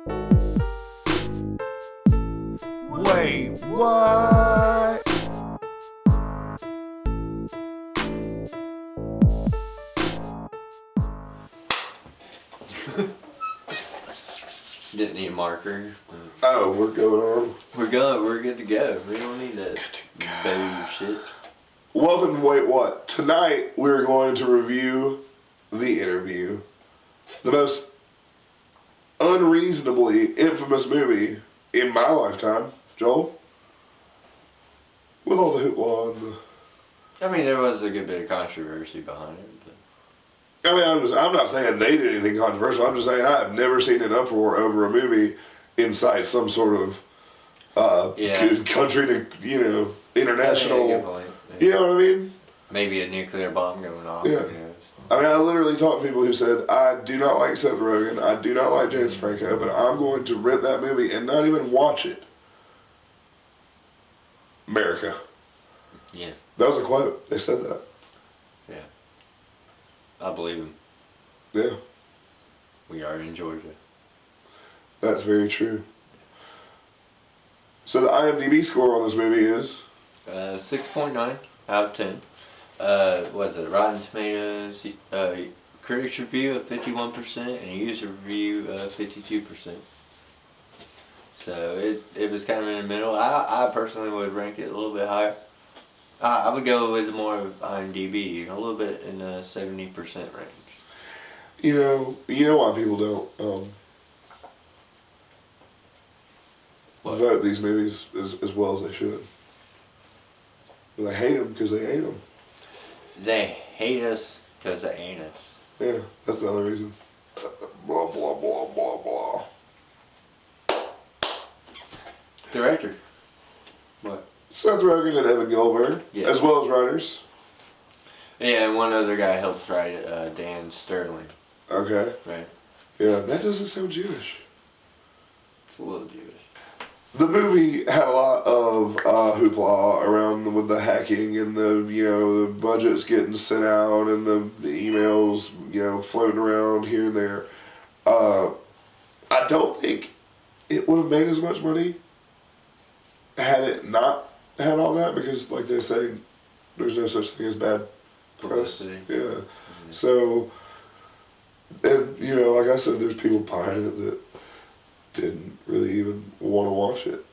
Wait, what? Didn't need a marker. Oh, we're going on. We're good to go. We don't need that baby shit. Welcome to Wait What? Tonight we're going to review The Interview. The most unreasonably infamous movie in my lifetime. Joel? With all the hoopla and the... I mean, there was a good bit of controversy behind it. But... I mean, I'm not saying they did anything controversial. I'm just saying I have never seen an uproar over a movie incite some sort of country to, international... Yeah, good point. You know what I mean? Maybe a nuclear bomb going off. Yeah. I mean, I literally talked to people who said, I do not like Seth Rogen, I do not like James Franco, but I'm going to rent that movie and not even watch it. America. Yeah. That was a quote. They said that. Yeah. I believe him. Yeah. We are in Georgia. That's very true. So the IMDb score on this movie is? 6.9 out of 10. What is it? Rotten Tomatoes, critics review of 51% and a user review of 52%. So it was kind of in the middle. I personally would rank it a little bit higher. I would go with more of IMDb, a little bit in the 70% range. You know why people don't vote these movies as well as they should. They hate them because they hate them. They hate us because they ain't us. Yeah, that's the other reason. Blah, blah, blah, blah, blah. Director. What? Seth Rogen and Evan Goldberg, Yeah. as well as writers. Yeah, and one other guy helps write it, Dan Sterling. Okay. Right. Yeah, that doesn't sound Jewish. It's a little Jewish. The movie had a lot of hoopla around with the hacking and the budgets getting sent out and the emails floating around here and there. I don't think it would have made as much money had it not had all that, because like they say, there's no such thing as bad press. Publicity. Yeah. Mm-hmm. So, and like I said, there's people behind it that didn't really even want to watch it.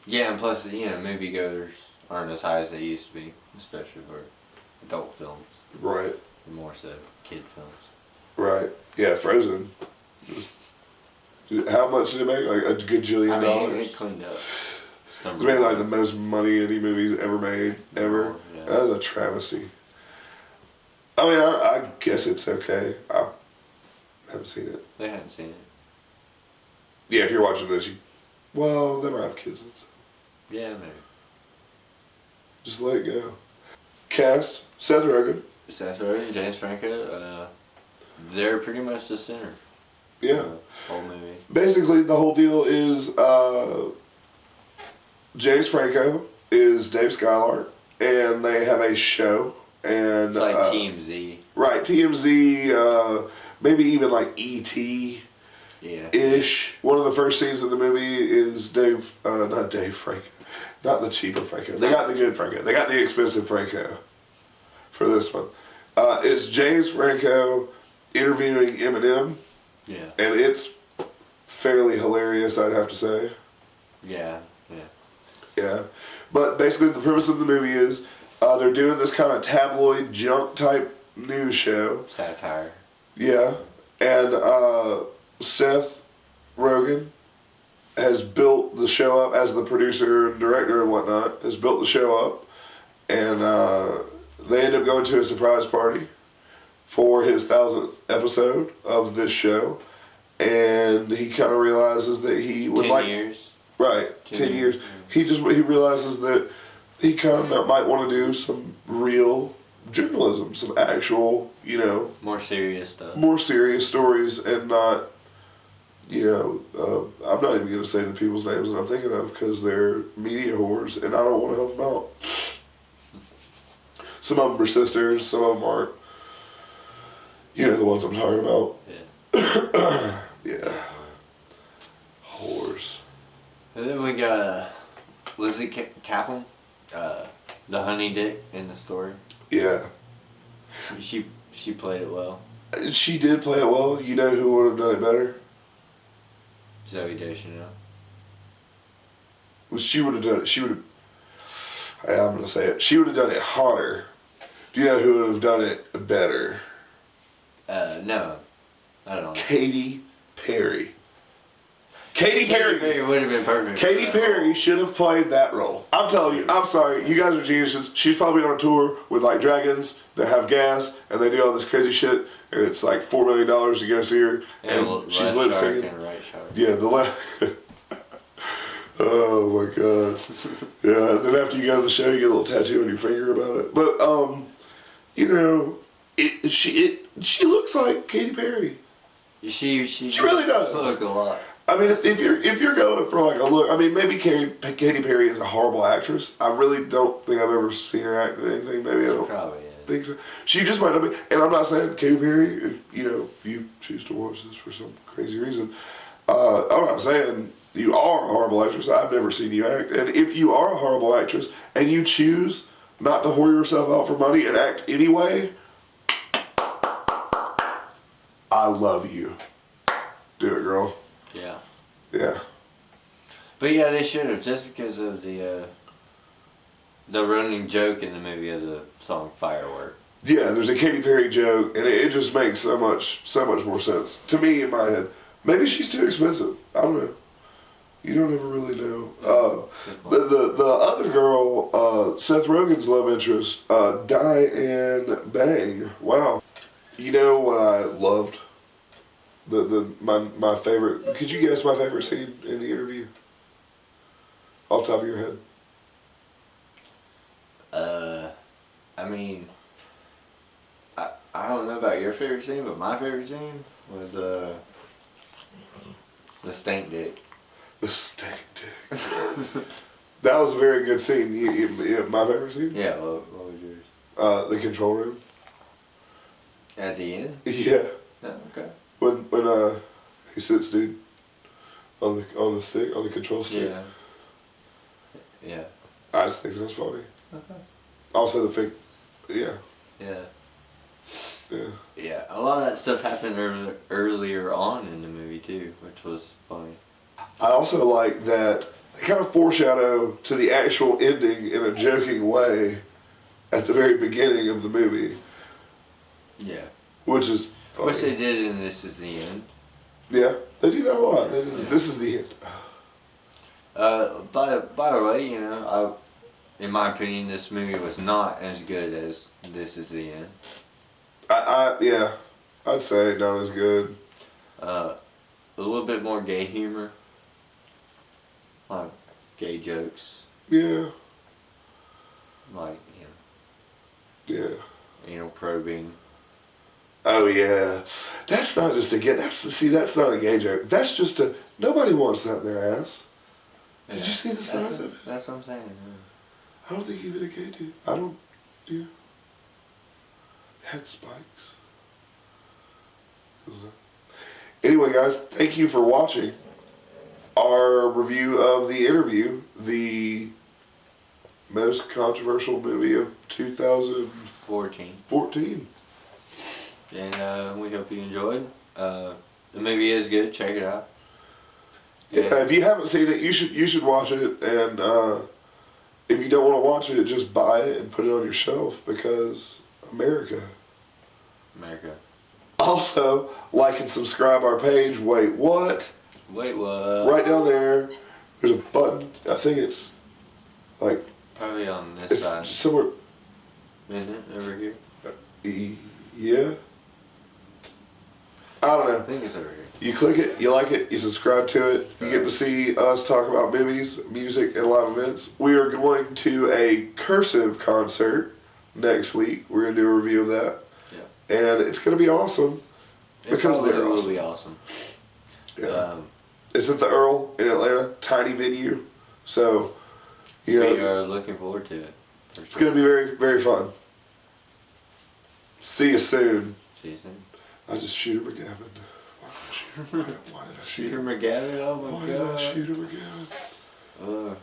Yeah, and plus, moviegoers aren't as high as they used to be, especially for adult films. Right. And more so kid films. Right. Yeah, Frozen. How much did it make? Like a gajillion dollars? It cleaned up. It's made like the most money any movie's ever made, ever. Yeah. That was a travesty. I mean, I guess it's okay. I haven't seen it. They hadn't seen it. Yeah, if you're watching this, they might have kids and stuff. Yeah, maybe. Just let it go. Cast, Seth Rogen. Seth Rogen, James Franco, they're pretty much the center. Yeah. Of the whole movie. Basically, the whole deal is James Franco is Dave Skylark, and they have a show. And It's like TMZ. Right, TMZ, maybe even like E.T. Yeah. ish. One of the first scenes in the movie is not Dave Franco, not the cheaper Franco. They got the good Franco. They got the expensive Franco for this one. It's James Franco interviewing Eminem. Yeah. And it's fairly hilarious, I'd have to say. Yeah. Yeah. But basically the premise of the movie is they're doing this kind of tabloid junk type news show. Satire. Yeah. And Seth Rogen has built the show up as the producer and director and whatnot, has built the show up. And they end up going to a surprise party for his 1000th episode of this show. And he kind of realizes that he would 10 years. Right, 10 years. He realizes that he kind of might want to do some real journalism, some actual, more serious stuff. more serious stories, and not, I'm not even going to say the people's names that I'm thinking of because they're media whores, and I don't want to help them out. Some of them are sisters, some of them aren't. You know the ones I'm talking about. Yeah. Yeah. Whores. And then we got Lizzie Caplan, the honey dick in the story. Yeah. She played it well. She did play it well. You know who would have done it better? Zoe Deschanel. Well, she would have done it. She would have. I'm gonna say it. She would have done it hotter. Do you know who would have done it better? No, I don't know. Katy Perry. Katy Perry Perry. would have been perfect. Katy Perry should have played that role. I'm telling you, I'm sorry, you guys are geniuses. She's probably on a tour with like dragons that have gas and they do all this crazy shit, and it's like $4 million to go see her, and she's lip singing. And right shark. Yeah, the left. Oh my god. Yeah, and then after you go to the show, you get a little tattoo on your finger about it. But you know, she looks like Katy Perry. She really does. Look a lot. I mean, if you're going for like a look, I mean, maybe Katy Perry is a horrible actress. I really don't think I've ever seen her act in anything. Maybe I don't Probably is. think so. She just might not be. And I'm not saying Katy Perry. If you choose to watch this for some crazy reason, I'm not saying you are a horrible actress. I've never seen you act. And if you are a horrible actress and you choose not to whore yourself out for money and act anyway, I love you. Do it, girl. Yeah. Yeah. But yeah, they should have, just because of the running joke in the movie of the song Firework. Yeah, there's a Katy Perry joke, and it just makes so much more sense to me in my head. Maybe she's too expensive. I don't know. You don't ever really know. The other girl, Seth Rogen's love interest, Diane Bang. Wow. You know what I loved? My favorite. Could you guess my favorite scene in the interview? Off the top of your head. I mean, I don't know about your favorite scene, but my favorite scene was the stank dick. The stank dick. That was a very good scene. My favorite scene? Yeah, what was yours? The control room. At the end? Yeah. Oh, okay. When he sits dude on the stick, on the control stick. Yeah. Yeah. I just think that's funny. Okay. Also the fake, yeah. Yeah. Yeah. Yeah, a lot of that stuff happened earlier on in the movie too, which was funny. I also like that they kind of foreshadow to the actual ending in a joking way at the very beginning of the movie. Yeah. Which is funny. Which they did in This Is the End. Yeah, they do that a lot. This is the end. By the way, in my opinion, this movie was not as good as This Is the End. Yeah, I'd say not as good. A little bit more gay humor. Like gay jokes. Yeah. Like, Yeah. Probing. Oh yeah, that's not just a gay. That's not a gay joke. That's just a nobody wants that in their ass. Did you see the size of it? That's what I'm saying. I don't think even a gay dude. I don't. Yeah. It had spikes. It was anyway, guys, thank you for watching our review of The Interview, the most controversial movie of 2014. And we hope you enjoyed. The movie is good. Check it out. Yeah, if you haven't seen it, you should watch it. And if you don't want to watch it, just buy it and put it on your shelf because America. Also, like and subscribe our page. Wait, what? Wait, what? Right down there, there's a button. I think it's like. Probably on this side. Somewhere. Isn't it? Over here? Yeah. I don't know. I think it's over here. You click it, you like it, you subscribe to it. You get to see us talk about movies, music, and live events. We are going to a Cursive concert next week. We're going to do a review of that. Yeah. And it's going to be awesome. Because they're awesome. It will be awesome. Yeah. It's at the Earl in Atlanta. Tiny venue. So, We are looking forward to it. It's going to be very, very fun. See you soon. See you soon. I just Shooter McGavin. Why did I shoot Shooter him? McGavin? Oh my Why god. did I Shooter McGavin?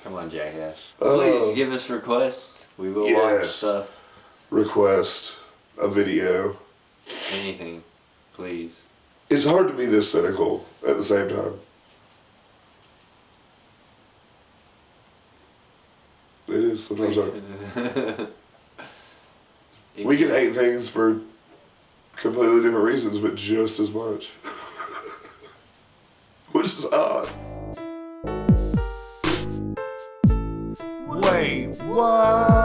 Come on, jackass. Uh, Please give us requests. We will watch yes. stuff. Request a video. Anything. Please. It's hard to be this cynical at the same time. It is sometimes. We can hate things for completely different reasons, but just as much. Which is odd. Wait, what?